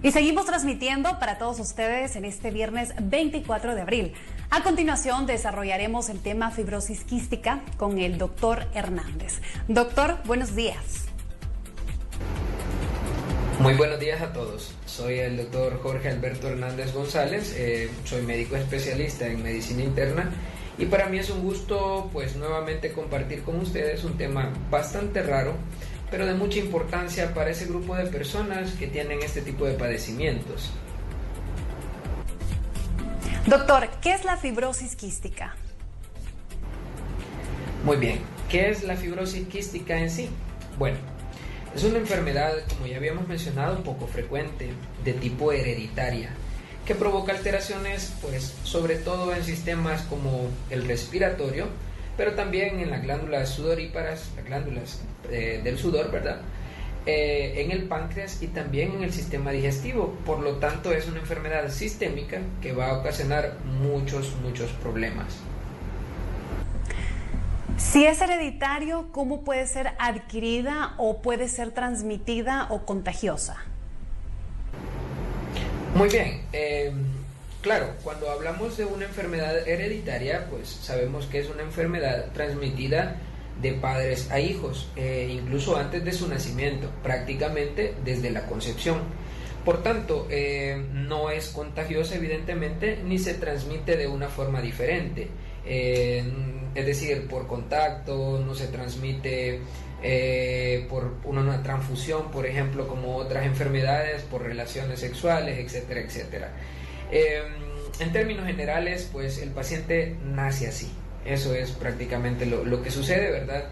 Y seguimos transmitiendo para todos ustedes en este viernes 24 de abril. A continuación desarrollaremos el tema fibrosis quística con el doctor Hernández. Doctor, buenos días. Muy buenos días a todos. Soy el doctor Jorge Alberto Hernández González, soy médico especialista en medicina interna y para mí es un gusto pues nuevamente compartir con ustedes un tema bastante raro, pero de mucha importancia para ese grupo de personas que tienen este tipo de padecimientos. Doctor, ¿qué es la fibrosis quística? Muy bien, ¿qué es la fibrosis quística en sí? Bueno, es una enfermedad, como ya habíamos mencionado, poco frecuente, de tipo hereditaria, que provoca alteraciones, pues, sobre todo en sistemas como el respiratorio, pero también en las glándulas sudoríparas, las glándulas del sudor, ¿verdad? En el páncreas y también en el sistema digestivo. Por lo tanto, es una enfermedad sistémica que va a ocasionar muchos problememas. Si es hereditario, ¿cómo puede ser adquirida o puede ser transmitida o contagiosa? Muy bien, claro, cuando hablamos de una enfermedad hereditaria, pues sabemos que es una enfermedad transmitida de padres a hijos, incluso antes de su nacimiento, prácticamente desde la concepción. Por tanto, no es contagiosa evidentemente, ni se transmite de una forma diferente. Es decir, por contacto, no se transmite por una transfusión, por ejemplo, como otras enfermedades, por relaciones sexuales, etcétera, etcétera. En términos generales, pues el paciente nace así. Eso es prácticamente lo que sucede, ¿verdad?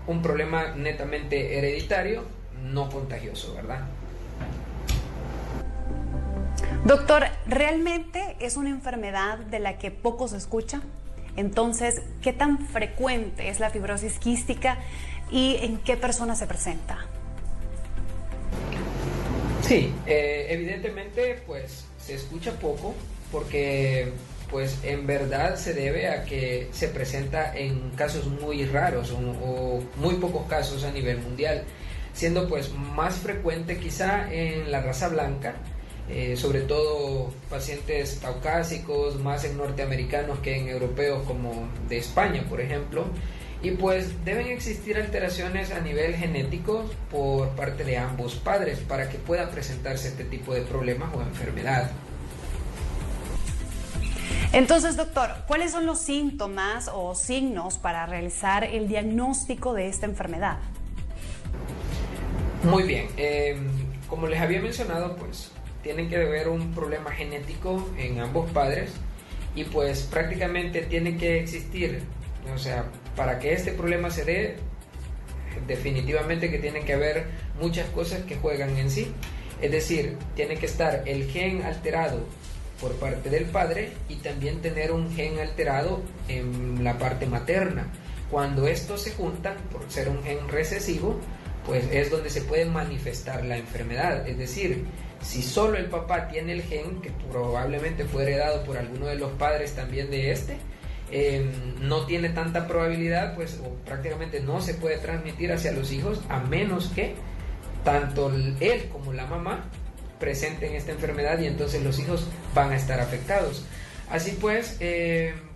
Un problema netamente hereditario, no contagioso, ¿verdad? Doctor, ¿realmente es una enfermedad de la que poco se escucha? Entonces, ¿qué tan frecuente es la fibrosis quística y en qué personas se presenta? Sí, evidentemente pues se escucha poco porque pues en verdad se debe a que se presenta en casos muy raros o muy pocos casos a nivel mundial, siendo pues más frecuente quizá en la raza blanca, sobre todo pacientes caucásicos, más en norteamericanos que en europeos como de España, por ejemplo, y pues deben existir alteraciones a nivel genético por parte de ambos padres para que pueda presentarse este tipo de problemas o enfermedad. Entonces, doctor, ¿cuáles son los síntomas o signos para realizar el diagnóstico de esta enfermedad? Muy bien, como les había mencionado, pues tienen que haber un problema genético en ambos padres y pues prácticamente tiene que existir, o sea, para que este problema se dé, definitivamente que tienen que haber muchas cosas que juegan en sí, es decir, tiene que estar el gen alterado por parte del padre y también tener un gen alterado en la parte materna. Cuando estos se juntan, por ser un gen recesivo, pues es donde se puede manifestar la enfermedad. Es decir, si solo el papá tiene el gen, que probablemente fue heredado por alguno de los padres también de no tiene tanta probabilidad, pues o prácticamente no se puede transmitir hacia los hijos, a menos que tanto él como la mamá presenten esta enfermedad y entonces los hijos van a estar afectados. Así pues,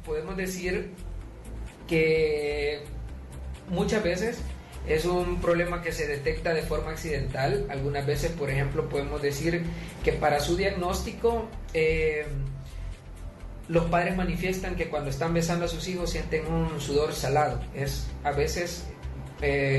podemos decir que muchas veces es un problema que se detecta de forma accidental. Algunas veces, por ejemplo, podemos decir que para su diagnóstico los padres manifiestan que cuando están besando a sus hijos sienten un sudor salado. Es a veces,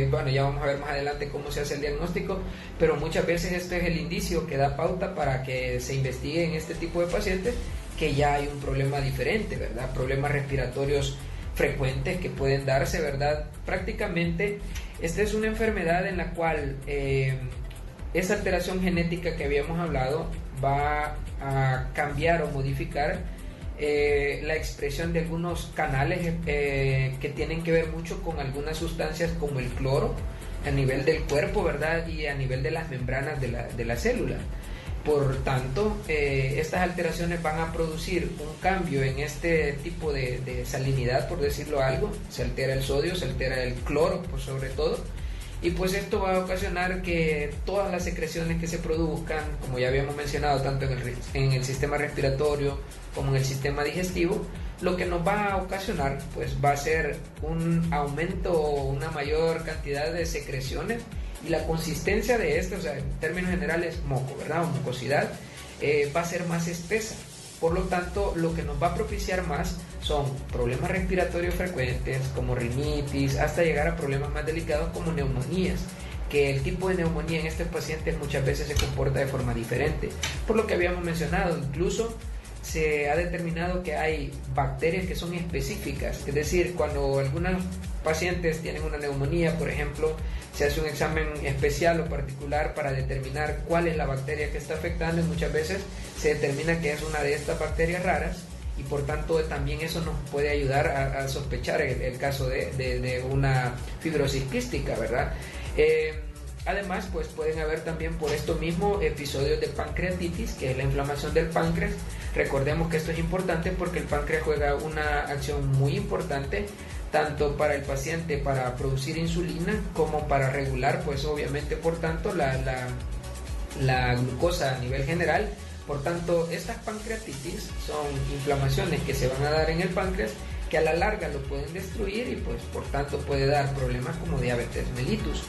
bueno, ya vamos a ver más adelante cómo se hace el diagnóstico, pero muchas veces este es el indicio que da pauta para que se investigue en este tipo de pacientes que ya hay un problema diferente, ¿verdad? Problemas respiratorios frecuentes que pueden darse, ¿verdad? Prácticamente esta es una enfermedad en la cual esa alteración genética que habíamos hablado va a cambiar o modificar la expresión de algunos canales que tienen que ver mucho con algunas sustancias como el cloro a nivel del cuerpo, ¿verdad? Y a nivel de las membranas de la célula. Por tanto, estas alteraciones van a producir un cambio en este tipo de salinidad, por decirlo algo. Se altera el sodio, se altera el cloro, por sobre todo, y pues esto va a ocasionar que todas las secreciones que se produzcan, como ya habíamos mencionado, tanto en el sistema respiratorio como en el sistema digestivo, lo que nos va a ocasionar pues va a ser un aumento o una mayor cantidad de secreciones, y la consistencia de esto, o sea, en términos generales moco, ¿verdad? O mucosidad, va a ser más espesa. Por lo tanto, lo que nos va a propiciar más son problemas respiratorios frecuentes como rinitis, hasta llegar a problemas más delicados como neumonías, que el tipo de neumonía en estos pacientes muchas veces se comporta de forma diferente. Por lo que habíamos mencionado, incluso se ha determinado que hay bacterias que son específicas, es decir, cuando algunos pacientes tienen una neumonía, por ejemplo, se hace un examen especial o particular para determinar cuál es la bacteria que está afectando, y muchas veces se determina que es una de estas bacterias raras, y por tanto también eso nos puede ayudar a sospechar el caso de una fibrosis quística, ¿verdad? Además, pues pueden haber también por esto mismo episodios de pancreatitis, que es la inflamación del páncreas. Recordemos que esto es importante porque el páncreas juega una acción muy importante tanto para el paciente para producir insulina como para regular, pues obviamente, por tanto, la glucosa a nivel general. Por tanto, estas pancreatitis son inflamaciones que se van a dar en el páncreas, que a la larga lo pueden destruir y pues por tanto puede dar problemas como diabetes mellitus.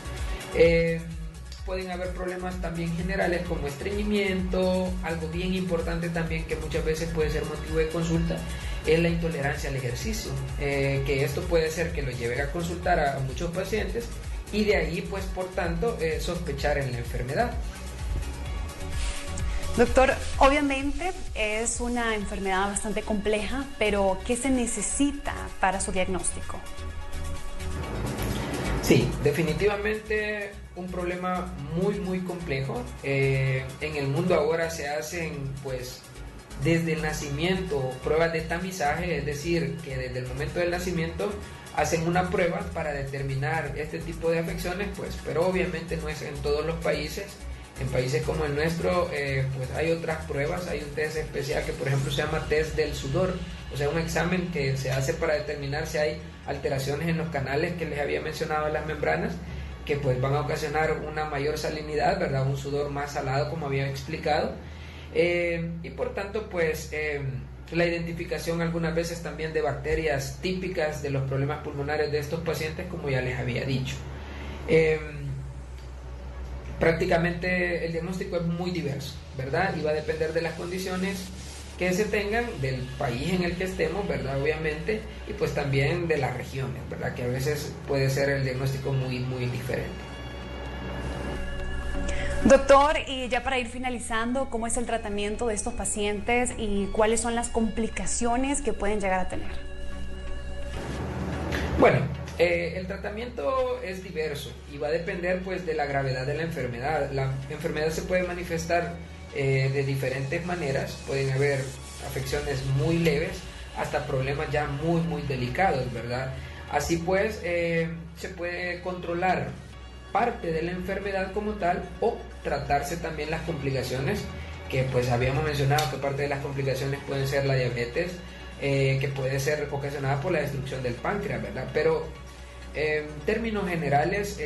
Pueden haber problemas también generales como estreñimiento. Algo bien importante también que muchas veces puede ser motivo de consulta es la intolerancia al ejercicio, que esto puede ser que lo lleven a consultar a muchos pacientes, y de ahí pues por tanto sospechar en la enfermedad. Doctor, obviamente es una enfermedad bastante compleja, pero ¿qué se necesita para su diagnóstico? Sí, definitivamente un problema muy complejo. En el mundo ahora se hacen pues desde el nacimiento pruebas de tamizaje, es decir, que desde el momento del nacimiento hacen una prueba para determinar este tipo de afecciones, pues, pero obviamente no es en todos los países. En países como el nuestro, pues hay otras pruebas. Hay un test especial que, por ejemplo, se llama test del sudor, o sea, un examen que se hace para determinar si hay alteraciones en los canales que les había mencionado, en las membranas, que pues van a ocasionar una mayor salinidad, ¿verdad? Un sudor más salado, como había explicado, y por tanto, pues la identificación algunas veces también de bacterias típicas de los problemas pulmonares de estos pacientes, como ya les había dicho. Prácticamente el diagnóstico es muy diverso, ¿verdad? Y va a depender de las condiciones que se tengan, del país en el que estemos, ¿verdad? Obviamente, y pues también de las regiones, ¿verdad? Que a veces puede ser el diagnóstico muy diferente. Doctor, y ya para ir finalizando, ¿cómo es el tratamiento de estos pacientes y cuáles son las complicaciones que pueden llegar a tener? Bueno, el tratamiento es diverso y va a depender pues de la gravedad de la enfermedad. La enfermedad se puede manifestar de diferentes maneras. Pueden haber afecciones muy leves hasta problemas ya muy delicados, ¿verdad? Así pues, se puede controlar parte de la enfermedad como tal, o tratarse también las complicaciones, que pues habíamos mencionado que parte de las complicaciones pueden ser la diabetes, que puede ser ocasionada por la destrucción del páncreas, ¿verdad? Pero en términos generales,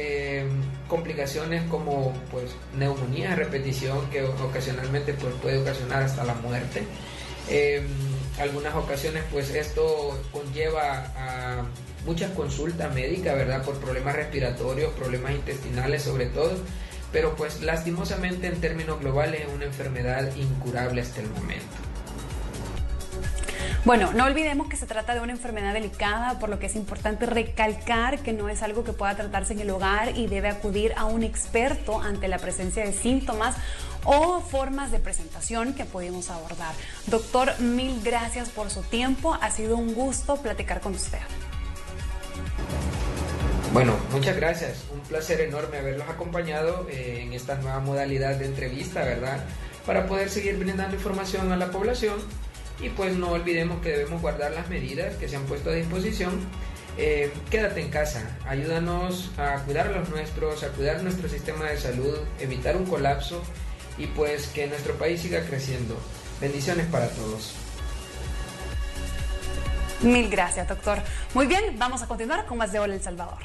complicaciones como pues neumonía a repetición, que ocasionalmente pues puede ocasionar hasta la muerte. Algunas ocasiones pues esto conlleva a muchas consultas médicas, ¿verdad? Por problemas respiratorios, problemas intestinales sobre todo, pero pues lastimosamente en términos globales es una enfermedad incurable hasta el momento. Bueno, no olvidemos que se trata de una enfermedad delicada, por lo que es importante recalcar que no es algo que pueda tratarse en el hogar y debe acudir a un experto ante la presencia de síntomas o formas de presentación que podemos abordar. Doctor, mil gracias por su tiempo. Ha sido un gusto platicar con usted. Bueno, muchas gracias. Un placer enorme haberlos acompañado en esta nueva modalidad de entrevista, ¿verdad? Para poder seguir brindando información a la población. Y pues no olvidemos que debemos guardar las medidas que se han puesto a disposición. Quédate en casa, ayúdanos a cuidar a los nuestros, a cuidar nuestro sistema de salud, evitar un colapso y pues que nuestro país siga creciendo. Bendiciones para todos. Mil gracias, doctor. Muy bien, vamos a continuar con más de Hola El Salvador.